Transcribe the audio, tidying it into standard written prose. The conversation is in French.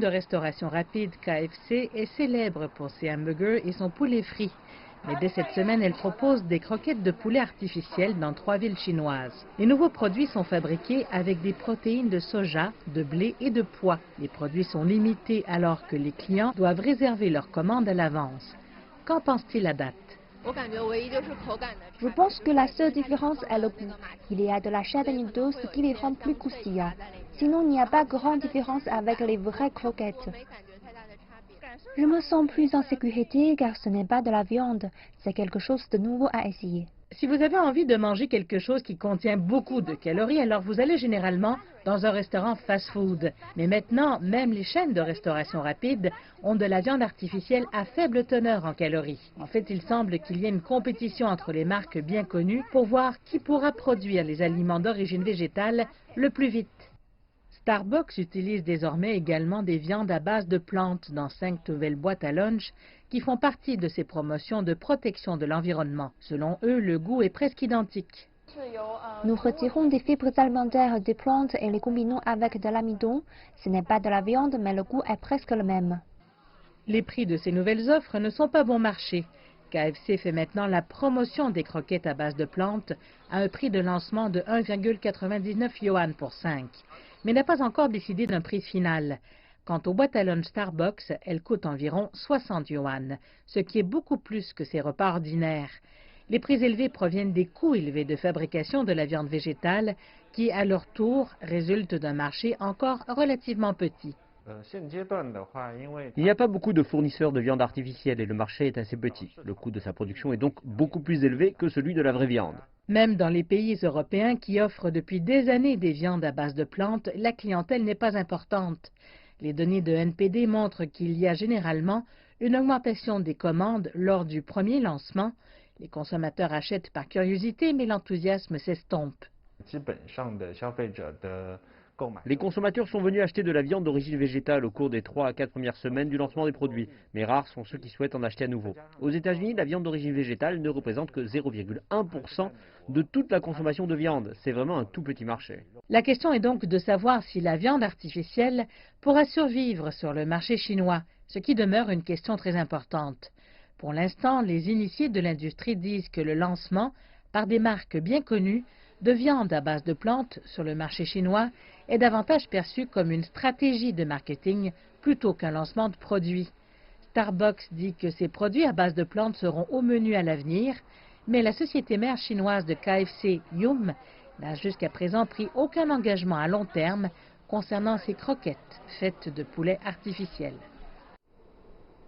chaîne de restauration rapide KFC est célèbre pour ses hamburgers et son poulet frit. Mais dès cette semaine, elle propose des croquettes de poulet artificielles dans 3 villes chinoises. Les nouveaux produits sont fabriqués avec des protéines de soja, de blé et de pois. Les produits sont limités alors que les clients doivent réserver leur commande à l'avance. Qu'en pense-t-il à date? Je pense que la seule différence est le goût. Il y a de la chair de noodles qui les rend plus croustillants. Sinon, il n'y a pas grande différence avec les vraies croquettes. Je me sens plus en sécurité car ce n'est pas de la viande. C'est quelque chose de nouveau à essayer. Si vous avez envie de manger quelque chose qui contient beaucoup de calories, alors vous allez généralement dans un restaurant fast-food. Mais maintenant, même les chaînes de restauration rapide ont de la viande artificielle à faible teneur en calories. En fait, il semble qu'il y ait une compétition entre les marques bien connues pour voir qui pourra produire les aliments d'origine végétale le plus vite. Starbucks utilise désormais également des viandes à base de plantes dans 5 nouvelles boîtes à lunch qui font partie de ces promotions de protection de l'environnement. Selon eux, le goût est presque identique. Nous retirons des fibres alimentaires des plantes et les combinons avec de l'amidon. Ce n'est pas de la viande, mais le goût est presque le même. Les prix de ces nouvelles offres ne sont pas bon marché. KFC fait maintenant la promotion des croquettes à base de plantes à un prix de lancement de 1,99 yuan pour 5, mais n'a pas encore décidé d'un prix final. Quant aux boîtes à lunch Starbucks, elles coûtent environ 60 yuan, ce qui est beaucoup plus que ses repas ordinaires. Les prix élevés proviennent des coûts élevés de fabrication de la viande végétale qui, à leur tour, résultent d'un marché encore relativement petit. Il n'y a pas beaucoup de fournisseurs de viande artificielle et le marché est assez petit. Le coût de sa production est donc beaucoup plus élevé que celui de la vraie viande. Même dans les pays européens qui offrent depuis des années des viandes à base de plantes, la clientèle n'est pas importante. Les données de NPD montrent qu'il y a généralement une augmentation des commandes lors du premier lancement. Les consommateurs achètent par curiosité, mais l'enthousiasme s'estompe. Les consommateurs sont venus acheter de la viande d'origine végétale au cours des 3 à 4 premières semaines du lancement des produits, mais rares sont ceux qui souhaitent en acheter à nouveau. Aux États-Unis, la viande d'origine végétale ne représente que 0,1% de toute la consommation de viande. C'est vraiment un tout petit marché. La question est donc de savoir si la viande artificielle pourra survivre sur le marché chinois, ce qui demeure une question très importante. Pour l'instant, les initiés de l'industrie disent que le lancement, par des marques bien connues, de viande à base de plantes sur le marché chinois est davantage perçu comme une stratégie de marketing plutôt qu'un lancement de produits. Starbucks dit que ces produits à base de plantes seront au menu à l'avenir, mais la société mère chinoise de KFC, Yum, n'a jusqu'à présent pris aucun engagement à long terme concernant ses croquettes faites de poulet artificiel.